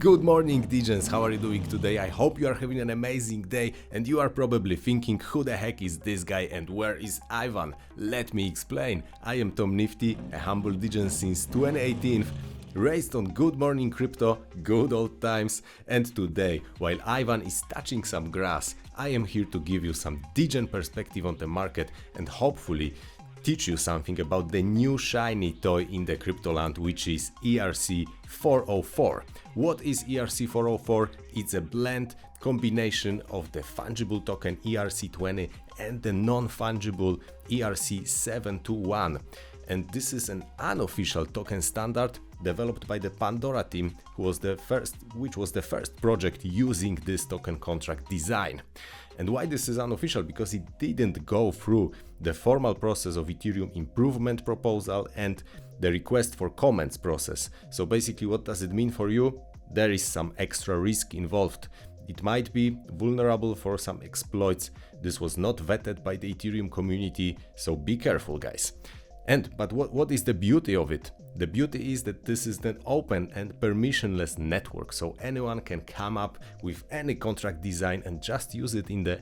Good morning, Degens. How are you doing today? I hope you are having an amazing day and you are probably thinking, who the heck is this guy and where is Ivan? Let me explain. I am Tom Nifty, a humble Degen since 2018, raised on Good Morning Crypto, good old times, and today, while Ivan is touching some grass, I am here to give you some Degen perspective on the market and hopefully teach you something about the new shiny toy in the crypto land, which is ERC404. What is ERC404? It's a blend combination of the fungible token ERC20 and the non-fungible ERC721. And this is an unofficial token standard developed by the Pandora team, which was the first project using this token contract design. And why this is unofficial? Because it didn't go through the formal process of Ethereum improvement proposal and the request for comments process. So basically, what does it mean for you? There is some extra risk involved. It might be vulnerable for some exploits. This was not vetted by the Ethereum community, so be careful, guys. But what is the beauty of it? The beauty is that this is an open and permissionless network, so anyone can come up with any contract design and just use it in their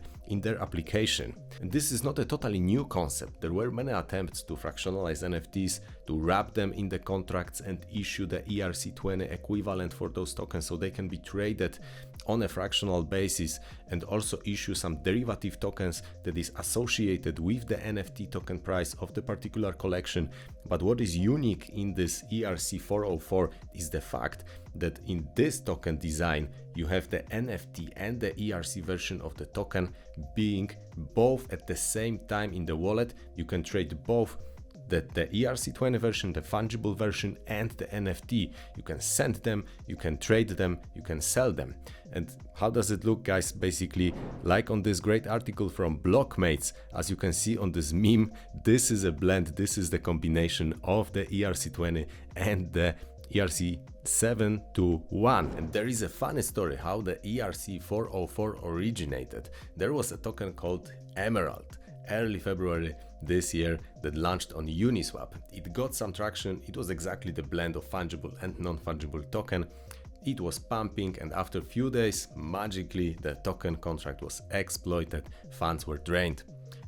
application. And this is not a totally new concept. There were many attempts to fractionalize NFTs, to wrap them in the contracts and issue the ERC20 equivalent for those tokens so they can be traded on a fractional basis, and also issue some derivative tokens that is associated with the NFT token price of the particular collection. But what is unique in this ERC404 is the fact that in this token design you have the NFT and the ERC version of the token being both at the same time in the wallet. You can trade both the ERC20 version, the fungible version, and the NFT. You can send them, you can trade them, you can sell them. And how does it look, guys? Basically, like on this great article from Blockmates, as you can see on this meme, this is a blend, this is the combination of the ERC20 and the ERC721. And there is a funny story how the ERC404 originated. There was a token called Emerald, early February this year, that launched on Uniswap. It got some traction. It was exactly the blend of fungible and non-fungible token. It was pumping, and after a few days, magically the token contract was exploited, funds were drained.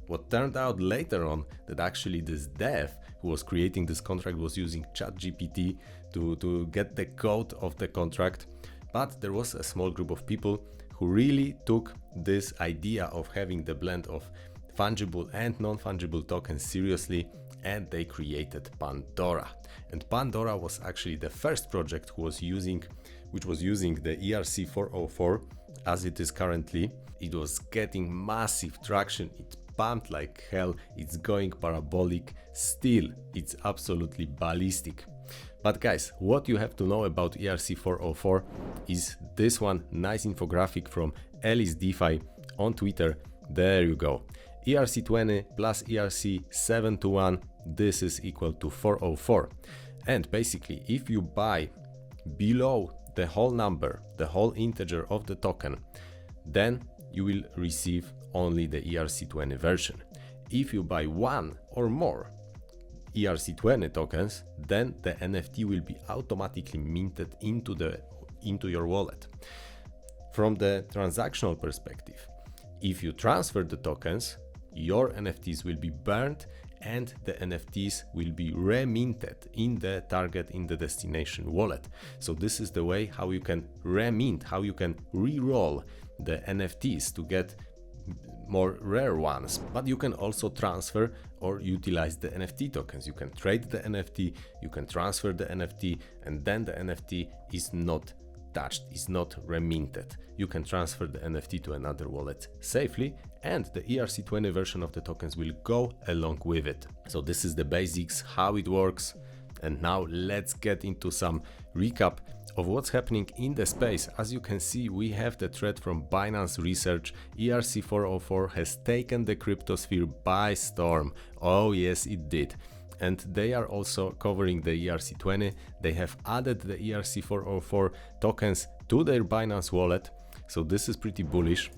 What turned out later on that actually this dev who was creating this contract was using ChatGPT to get the code of the contract, but there was a small group of people who really took this idea of having the blend of fungible and non-fungible tokens seriously, and they created Pandora. And Pandora was actually the first project which was using the ERC404 as it is currently. It was getting massive traction. It pumped like hell. It's going parabolic. Still, it's absolutely ballistic. But guys, what you have to know about ERC404 is this one nice infographic from Alice DeFi on Twitter. There you go. ERC20 plus ERC721, this is equal to 404. And basically, if you buy below the whole number, the whole integer of the token, then you will receive only the ERC20 version. If you buy one or more ERC20 tokens, then the NFT will be automatically minted into your wallet. From the transactional perspective, if you transfer the tokens, your NFTs will be burned and the NFTs will be reminted in the target, in the destination wallet. So this is the way how you can remint, how you can re-roll the NFTs to get more rare ones. But you can also transfer or utilize the NFT tokens. You can trade the NFT, you can transfer the NFT, and then the NFT is not touched, is not reminted. You can transfer the NFT to another wallet safely, and the ERC20 version of the tokens will go along with it. So this is the basics, how it works. And now let's get into some recap of what's happening in the space. As you can see, we have the thread from Binance Research. ERC404 has taken the cryptosphere by storm. Oh yes, it did. And they are also covering the ERC20. They have added the ERC404 tokens to their Binance wallet. So this is pretty bullish.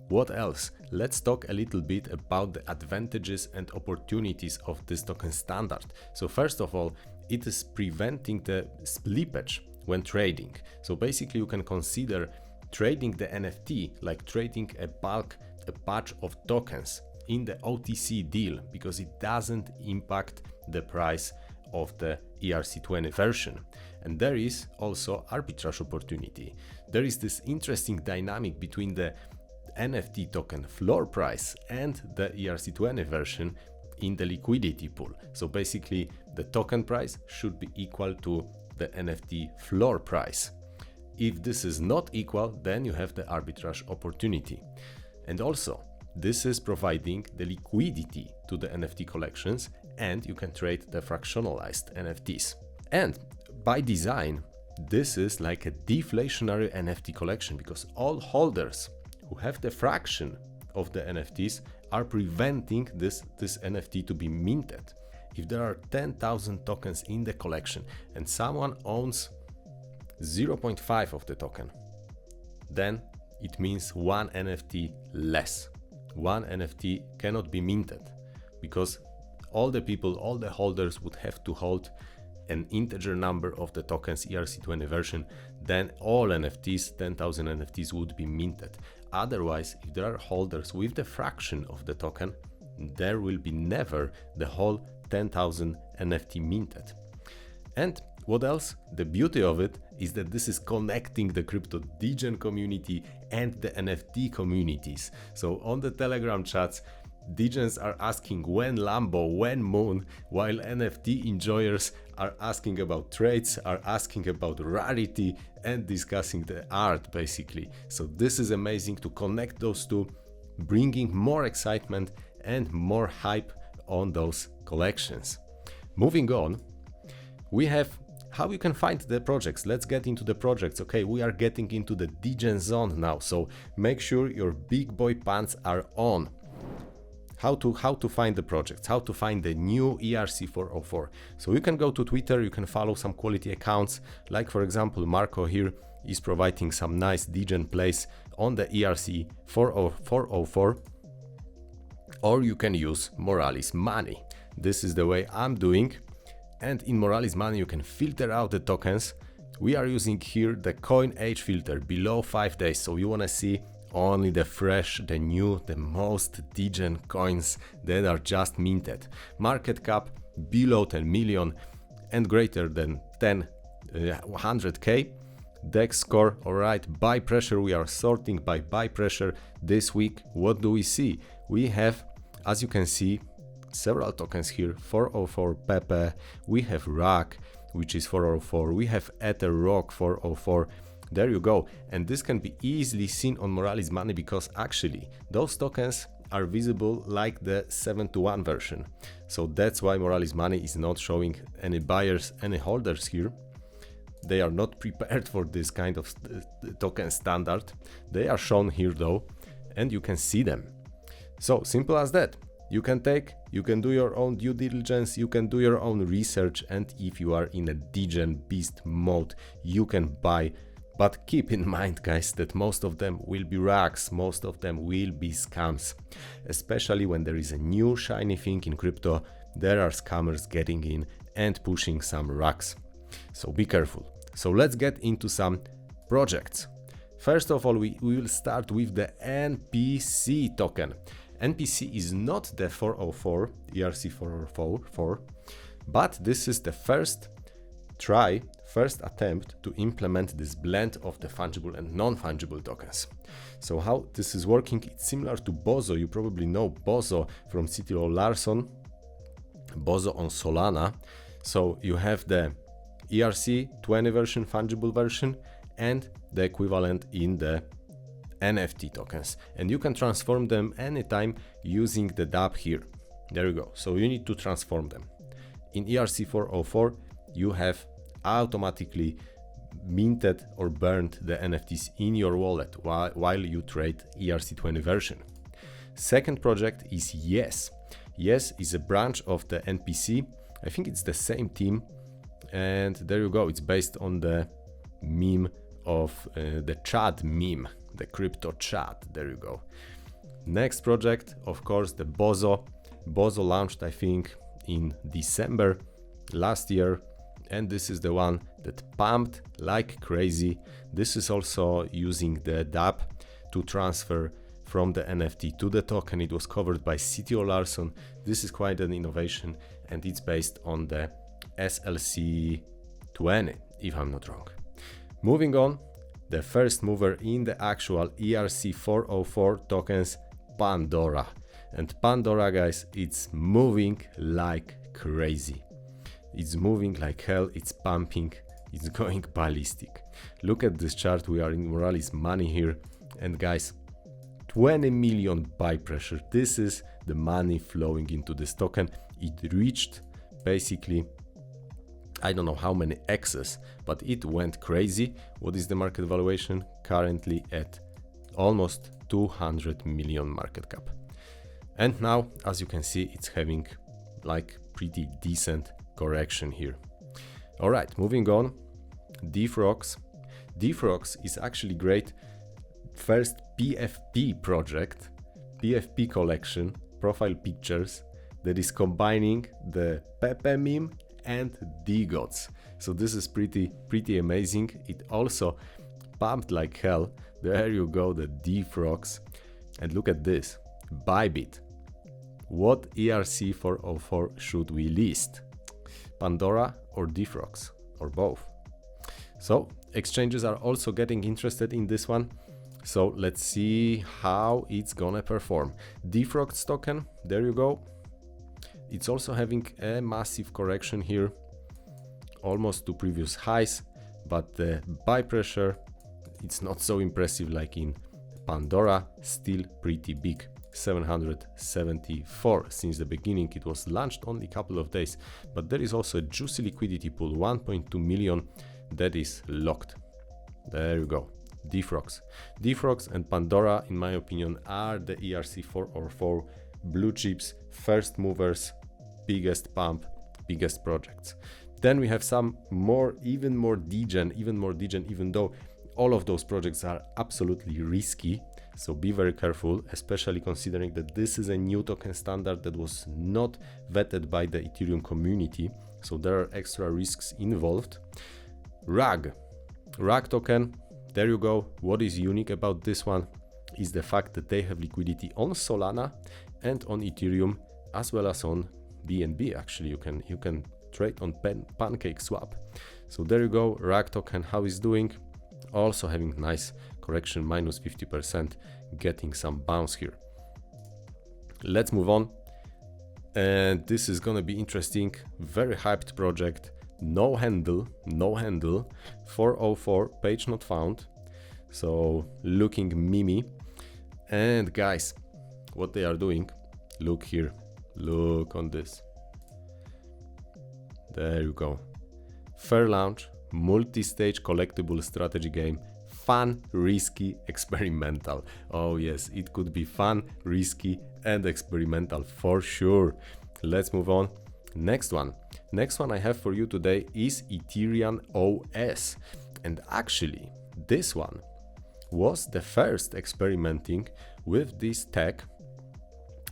What else? Let's talk a little bit about the advantages and opportunities of this token standard. So first of all, it is preventing the slippage when trading. So basically you can consider trading the NFT like trading a batch of tokens in the OTC deal, because it doesn't impact the price of the ERC20 version. And there is also arbitrage opportunity. There is this interesting dynamic between the NFT token floor price and the ERC20 version in the liquidity pool. So basically the token price should be equal to the NFT floor price. If this is not equal, then you have the arbitrage opportunity. And also, this is providing the liquidity to the NFT collections, and you can trade the fractionalized NFTs. And by design, this is like a deflationary NFT collection, because all holders who have the fraction of the NFTs are preventing this NFT to be minted. If there are 10,000 tokens in the collection and someone owns 0.5 of the token, then it means one NFT less. One NFT cannot be minted, because all the people, all the holders would have to hold an integer number of the tokens ERC20 version, then all NFTs, 10,000 NFTs would be minted. Otherwise, if there are holders with the fraction of the token, there will be never the whole 10,000 NFT minted. And what else? The beauty of it is that this is connecting the crypto degen community and the NFT communities. So on the Telegram chats, degens are asking when Lambo, when Moon, while NFT enjoyers are asking about trades, are asking about rarity and discussing the art basically. So this is amazing to connect those two, bringing more excitement and more hype on those collections. Moving on, we have how you can find the projects. Let's get into the projects. Okay, we are getting into the degen zone now, so make sure your big boy pants are on. How to find the projects, how to find the new ERC404. So you can go to Twitter, you can follow some quality accounts, like for example Marco here is providing some nice degen plays on the ERC404, or you can use Morales Money. This is the way I'm doing, and in Morales Money you can filter out the tokens. We are using here the coin age filter below 5 days, so you want to see only the fresh, the new, the most degen coins that are just minted. Market cap below 10 million and greater than 100k. DEX score, alright. Buy pressure, we are sorting by buy pressure this week. What do we see? We have, as you can see, several tokens here. 404 Pepe, we have RAC, which is 404, we have Ether Rock 404. There you go. And this can be easily seen on Morales Money, because actually those tokens are visible like the 7-to-1 version. So that's why Morales Money is not showing any buyers, any holders here. They are not prepared for this kind of token standard. They are shown here though, and you can see them. So simple as that. You can do your own due diligence, you can do your own research, and if you are in a degen beast mode, you can buy. But keep in mind, guys, that most of them will be racks, most of them will be scams. Especially when there is a new shiny thing in crypto, there are scammers getting in and pushing some racks. So be careful. So let's get into some projects. First of all, we will start with the NPC token. NPC is not the 404, ERC404, but this is the first attempt to implement this blend of the fungible and non-fungible tokens. So how this is working, it's similar to Bozo. You probably know Bozo from CTO Larson, Bozo on Solana. So you have the ERC20 version, fungible version, and the equivalent in the NFT tokens. And you can transform them anytime using the dApp here. There you go. So you need to transform them. In ERC404, you have automatically minted or burned the NFTs in your wallet while you trade ERC20 version. Second project is Yes. Yes is a branch of the NPC. I think it's the same team, and there you go. It's based on the meme of the Chad meme, the crypto chat. There you go. Next project, of course, the Bozo. Bozo launched, I think, in December last year, and this is the one that pumped like crazy. This is also using the dApp to transfer from the NFT to the token. It was covered by CTO Larson. This is quite an innovation, and it's based on the SLC20, if I'm not wrong. Moving on, the first mover in the actual ERC404 tokens, Pandora. And Pandora, guys, it's moving like crazy. It's moving like hell, it's pumping, it's going ballistic. Look at this chart, we are in Morales money here, and guys, 20 million buy pressure. This is the money flowing into this token. It reached basically, I don't know how many X's, but it went crazy. What is the market valuation? Currently at almost 200 million market cap. And now, as you can see, it's having like pretty decent correction here. All right, moving on. Defrox. Defrox is actually great. First PFP project, PFP collection, profile pictures, that is combining the Pepe meme and DGods. So this is pretty amazing. It also pumped like hell. There you go, the Defrox. And look at this, Bybit. What ERC404 should we list? Pandora or Defrox, or both? So exchanges are also getting interested in this one. So let's see how it's gonna perform. Defrox token, there you go. It's also having a massive correction here, almost to previous highs, but the buy pressure, it's not so impressive like in Pandora, still pretty big. 774 since the beginning. It was launched only a couple of days, but there is also a juicy liquidity pool, 1.2 million, that is locked. There you go. Defrox. Defrox and Pandora, in my opinion, are the ERC404 blue chips, first movers, biggest pump, biggest projects. Then we have some more, even more degen, even though all of those projects are absolutely risky. So be very careful, especially considering that this is a new token standard that was not vetted by the Ethereum community. So there are extra risks involved. RAG token, there you go. What is unique about this one is the fact that they have liquidity on Solana and on Ethereum, as well as on BNB. Actually, you can trade on PancakeSwap. So there you go, RAG token, how is doing? Also having nice correction, minus 50%, getting some bounce here. Let's move on. And this is gonna be interesting. Very hyped project. No handle, 404, page not found. So looking mimi. And guys, what they are doing, look here, look on this. There you go. Fair launch, multi-stage collectible strategy game. Fun, risky, experimental. Oh yes, it could be fun, risky, and experimental for sure. Let's move on. Next one I have for you today is Ethereum OS. And actually, this one was the first experimenting with this tech.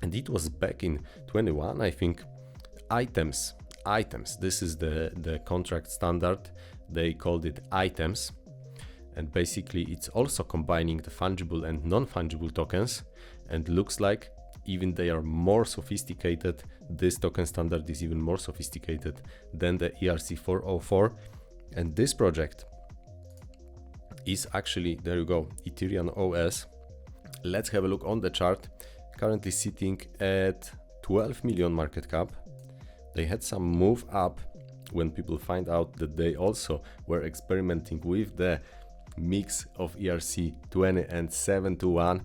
And it was back in 21, I think. Items. This is the contract standard. They called it items. And basically it's also combining the fungible and non-fungible tokens, and looks like even they are more sophisticated. This token standard is even more sophisticated than the ERC404. And this project is actually, there you go, Ethereum OS. Let's have a look on the chart. Currently sitting at 12 million market cap. They had some move up when people find out that they also were experimenting with the mix of ERC20 and 721.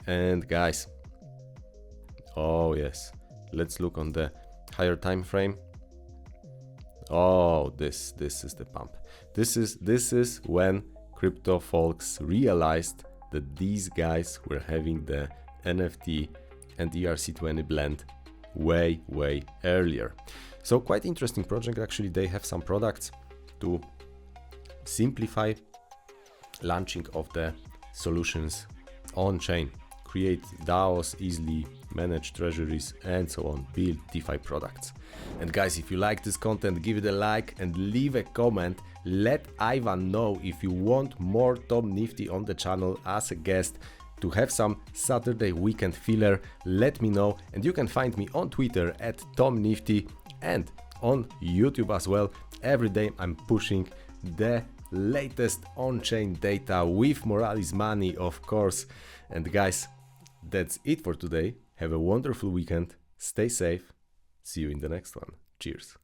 And guys, oh yes, let's look on the higher time frame. Oh, this is the pump. This is when crypto folks realized that these guys were having the NFT and ERC20 blend way earlier. So quite interesting project. Actually, they have some products to simplify launching of the solutions on chain, create DAOs easily, manage treasuries, and so on, build DeFi products. And guys, if you like this content, give it a like and leave a comment. Let Ivan know if you want more Tom Nifty on the channel as a guest, to have some Saturday weekend filler. Let me know, and you can find me on Twitter at Tom Nifty and on YouTube as well. Every day I'm pushing the latest on-chain data with Morales money, of course. And guys, that's it for today. Have a wonderful weekend. Stay safe. See you in the next one. Cheers.